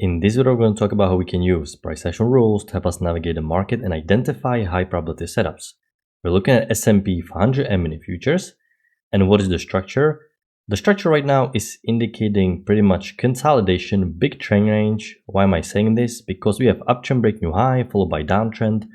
In this video, we're going to talk about how we can use price action rules to help us navigate the market and identify high probability setups. We're looking at S&P 500 M&A futures. And what is the structure? The structure right now is indicating pretty much consolidation, big trend range. Why am I saying this? Because we have uptrend break new high followed by downtrend.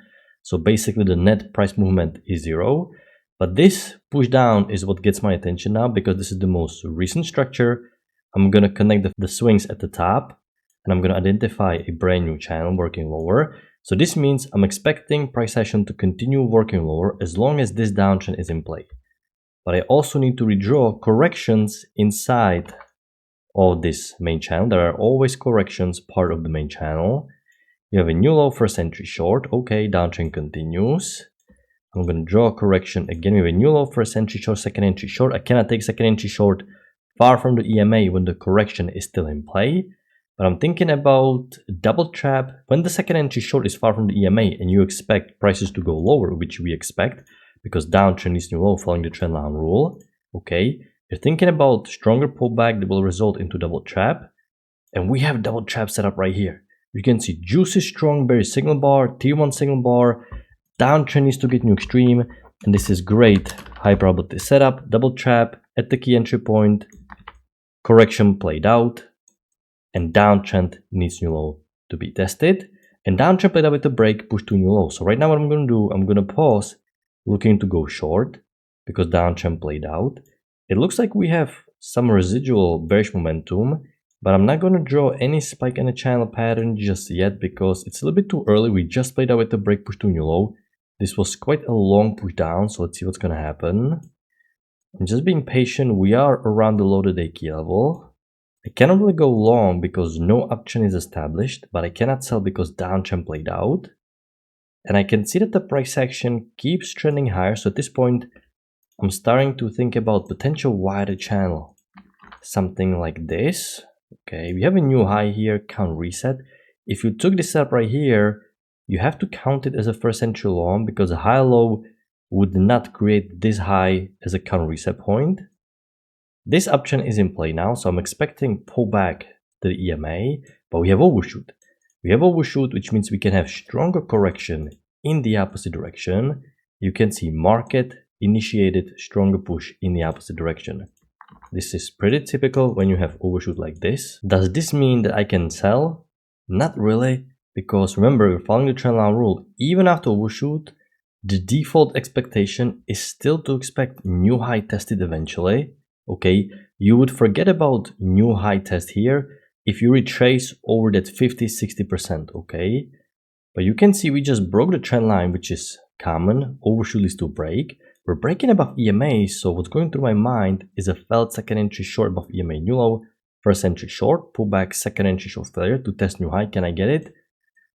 So basically the net price movement is zero. But this push down is what gets my attention now because this is the most recent structure. I'm going to connect the swings at the top. And I'm going to identify a brand new channel working lower. So this means I'm expecting price action to continue working lower as long as this downtrend is in play. But I also need to redraw corrections inside of this main channel. There are always corrections part of the main channel. You have a new low, first entry short. Okay, downtrend continues. I'm going to draw a correction again. We have a new low, first entry short, second entry short. I cannot take second entry short far from the EMA when the correction is still in play. But I'm thinking about double trap when the second entry short is far from the EMA and you expect prices to go lower, which we expect because downtrend is new low following the trend line rule. Okay, you're thinking about stronger pullback that will result into double trap. And we have double trap set up right here. You can see juicy strong bearish signal bar, T1 signal bar, downtrend needs to get new extreme. And this is great high probability setup, double trap at the key entry point, correction played out. And downtrend needs new low to be tested. And downtrend played out with a break, push to new low. So right now what I'm going to do, I'm going to pause looking to go short because downtrend played out. It looks like we have some residual bearish momentum, but I'm not going to draw any spike in the channel pattern just yet because it's a little bit too early. We just played out with the break, push to new low. This was quite a long push down, so let's see what's going to happen. I'm just being patient. We are around the low today key level. I cannot really go long because no uptrend is established, but I cannot sell because downtrend played out. And I can see that the price action keeps trending higher. So at this point, I'm starting to think about potential wider channel. Something like this. Okay, we have a new high here, count reset. If you took this up right here, you have to count it as a first entry long because a high low would not create this high as a count reset point. This uptrend is in play now, so I'm expecting pullback to the EMA, but we have overshoot. We have overshoot, which means we can have stronger correction in the opposite direction. You can see market initiated stronger push in the opposite direction. This is pretty typical when you have overshoot like this. Does this mean that I can sell? Not really, because remember, we're following the trendline rule. Even after overshoot, the default expectation is still to expect new high tested eventually. Okay, you would forget about new high test here if you retrace over that 50-60%, okay? But you can see we just broke the trend line, which is common. Overshoot is to break. We're breaking above EMA, so what's going through my mind is a failed second entry short above EMA new low, first entry short, pullback, second entry short failure to test new high. Can I get it?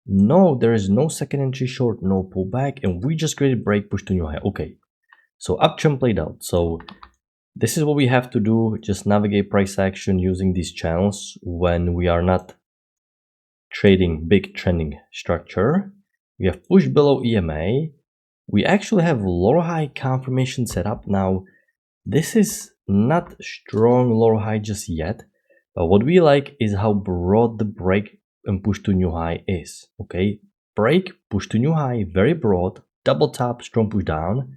No, there is no second entry short, no pullback, and we just created break, push to new high. Okay, so uptrend played out. So this is what we have to do, just navigate price action using these channels when we are not trading big trending structure. We have push below EMA. We actually have lower high confirmation set up. Now, this is not strong lower high just yet, but what we like is how broad the break and push to new high is. Okay, break, push to new high, very broad, double top, strong push down.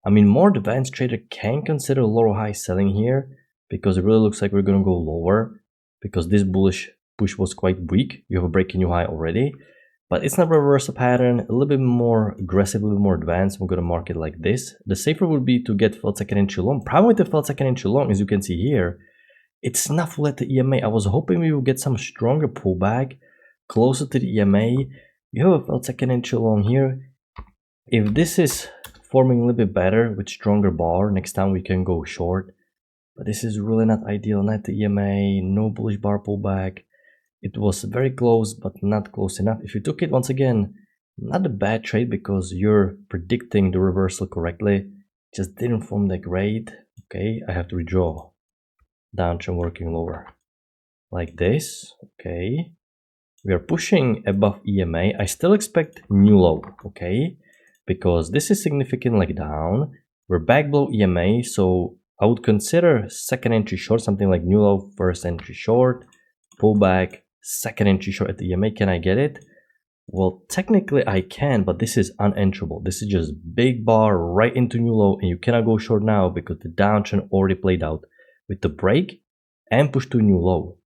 I mean, more advanced trader can consider lower high selling here because it really looks like we're going to go lower because this bullish push was quite weak. You have a break in new high already, but it's not a reversal pattern, a little bit more aggressive, a little bit more advanced. We're going to mark it like this. The safer would be to get failed second entry long. Problem with the failed second entry long, as you can see here, it's not full at the EMA. I was hoping we would get some stronger pullback closer to the EMA. You have a failed second entry long here. If this is forming a little bit better with stronger bar, next time we can go short, but this is really not ideal. Not the EMA, no bullish bar pullback. It was very close but not close enough. If you took it, once again, not a bad trade because you're predicting the reversal correctly, just didn't form that great. Okay, I have to redraw. Downtrend working lower like this. Okay, we are pushing above EMA. I still expect new low. Okay, because this is significantly down. We're back below EMA, so I would consider second entry short, something like new low, first entry short, pullback, second entry short at the EMA. Can I get it? Well, technically I can, but this is unenterable. This is just big bar right into new low, and you cannot go short now because the downtrend already played out with the break and push to new low.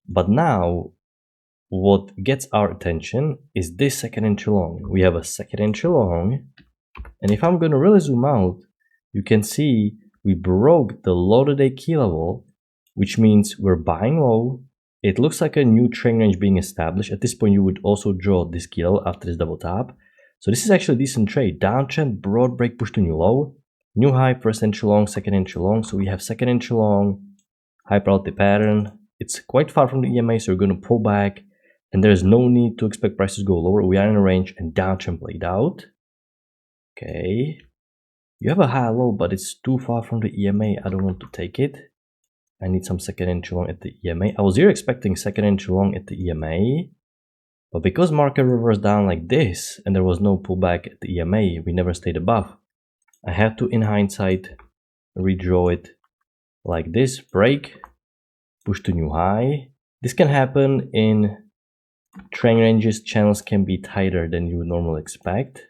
But now what gets our attention is this second entry long. We have a second entry long, and if I'm going to really zoom out, you can see we broke the low today key level, which means we're buying low. It looks like a new trend range being established. At this point, you would also draw this key level after this double tap. So this is actually a decent trade. Downtrend, broad break, push to new low, new high, first entry long, second entry long. So we have second entry long, high probability pattern. It's quite far from the EMA, so we're going to pull back, and there's no need to expect prices to go lower. We are in a range, and downtrend played out. Okay, you have a high low, but it's too far from the EMA. I don't want to take it. I need some second entry long at the EMA. I was here expecting second entry long at the EMA, but because market reversed down like this and there was no pullback at the EMA, we never stayed above. I have to, in hindsight, redraw it like this, break, push to new high. This can happen in trend ranges. Channels can be tighter than you would normally expect.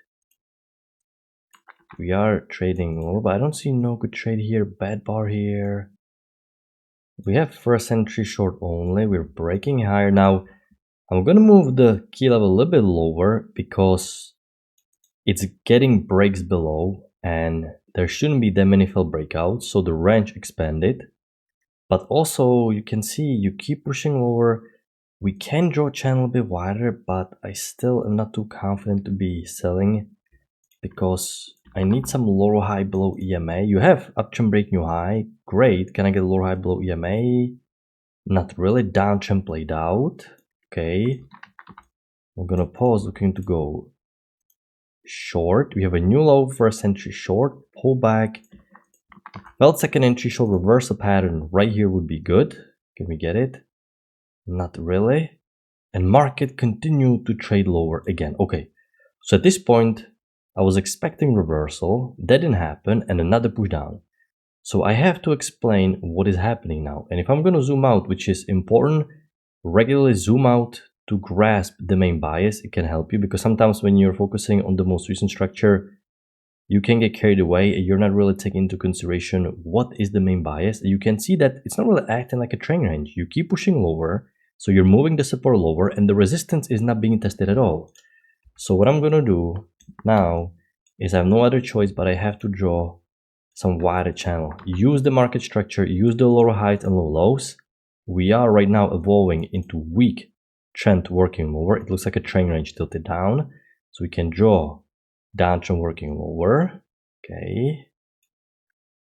We are trading low, but I don't see no good trade here. Bad bar here. We have first entry short only. We're breaking higher. Now, I'm going to move the key level a little bit lower because it's getting breaks below and there shouldn't be that many failed breakouts. So the range expanded. But also, you can see you keep pushing lower. We can draw a channel a bit wider, but I still am not too confident to be selling because I need some lower high below EMA. You have uptrend break new high. Great. Can I get a lower high below EMA? Not really. Downtrend played out. Okay. I'm gonna pause looking to go short. We have a new low, first entry short, pull back. Well, second entry short, reverse a pattern right here would be good. Can we get it? Not really. And market continued to trade lower again. Okay. So at this point, I was expecting reversal, that didn't happen, and another push down. So I have to explain what is happening now. And if I'm going to zoom out, which is important, regularly zoom out to grasp the main bias. It can help you because sometimes when you're focusing on the most recent structure, you can get carried away and you're not really taking into consideration what is the main bias. You can see that it's not really acting like a trend range. You keep pushing lower, so you're moving the support lower and the resistance is not being tested at all. So what I'm going to do now is I have no other choice, but I have to draw some wider channel. Use the market structure, use the lower highs and low lows. We are right now evolving into weak trend working lower. It looks like a trend range tilted down. So we can draw downtrend working lower. Okay.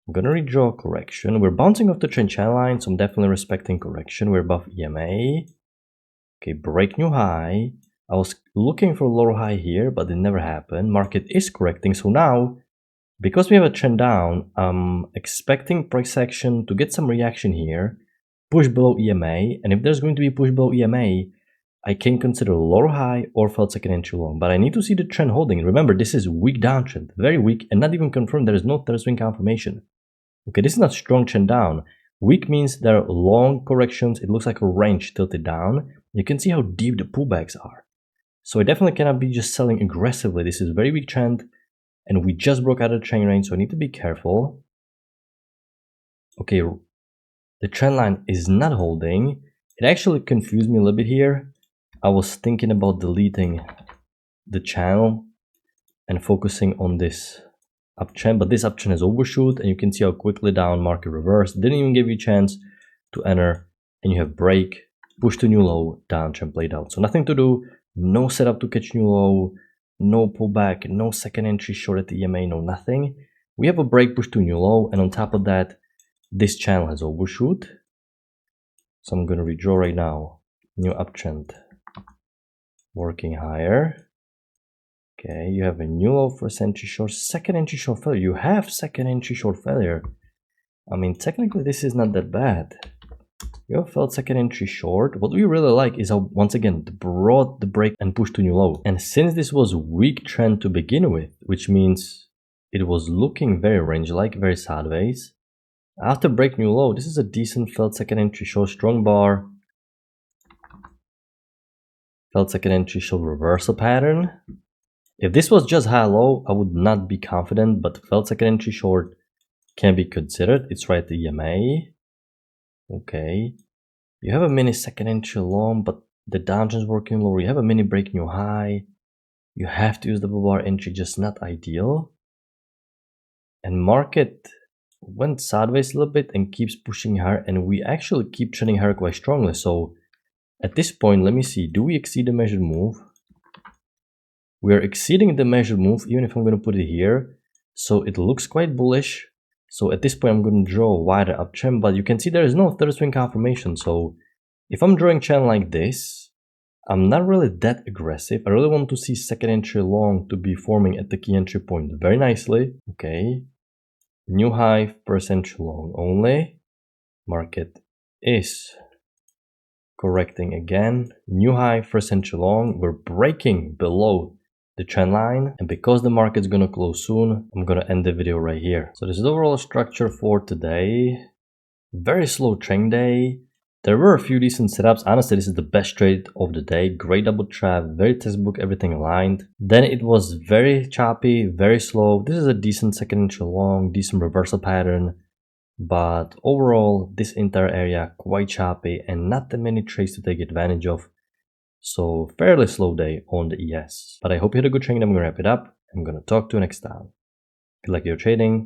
I'm going to redraw correction. We're bouncing off the trend channel line, so I'm definitely respecting correction. We're above EMA. Okay, break new high. I was looking for a lower high here, but it never happened. Market is correcting. So now, because we have a trend down, I'm expecting price action to get some reaction here, push below EMA. And if there's going to be push below EMA, I can consider lower high or failed second entry long. But I need to see the trend holding. Remember, this is weak downtrend, very weak, and not even confirmed. There is no third swing confirmation. Okay, this is not strong trend down. Weak means there are long corrections. It looks like a range tilted down. You can see how deep the pullbacks are. So I definitely cannot be just selling aggressively. This is very weak trend, and we just broke out of the trend range, so I need to be careful. Okay, the trend line is not holding. It actually confused me a little bit here. I was thinking about deleting the channel and focusing on this uptrend, but this uptrend has overshoot, and you can see how quickly down market reversed. Didn't even give you a chance to enter, and you have break, push to new low, downtrend played out. So nothing to do, no setup to catch new low, no pullback, no second entry short at the EMA, no nothing. We have a break, push to new low, and on top of that, this channel has overshoot. So I'm going to redraw right now, new uptrend, working higher. Okay, you have a new low, first entry short, second entry short failure. You have second entry short failure. I mean, technically this is not that bad. You have failed second entry short. What we really like is how, once again, brought the break and push to new low. And since this was weak trend to begin with, which means it was looking very range-like, very sideways. After break new low, this is a decent failed second entry short, strong bar. Failed second entry showed reversal pattern. If this was just high-low, I would not be confident, but failed second entry short can be considered. It's right at the EMA. Okay. You have a mini second entry long, but the downtrend's working lower. You have a mini break new high. You have to use the bull bar entry, just not ideal. And market went sideways a little bit and keeps pushing higher, and we actually keep trending higher quite strongly. So at this point, let me see, do we exceed the measured move? We are exceeding the measured move, even if I'm going to put it here. So it looks quite bullish. So at this point, I'm going to draw a wider uptrend, but you can see there is no third swing confirmation. So if I'm drawing channel like this, I'm not really that aggressive. I really want to see second entry long to be forming at the key entry point very nicely. Okay. New high, first entry long only. Market is correcting again. New high, first entry long. We're breaking below the trend line, and because the market's gonna close soon, I'm gonna end the video right here. So this is the overall structure for today. Very slow trend day. There were a few decent setups. Honestly, this is the best trade of the day. Great double trap, very textbook, everything aligned. Then it was very choppy, very slow. This is a decent second entry long, decent reversal pattern. But overall, this entire area quite choppy and not that many trades to take advantage of. So fairly slow day on the ES. But I hope you had a good trading. I'm gonna wrap it up. I'm gonna talk to you next time. If you like your trading,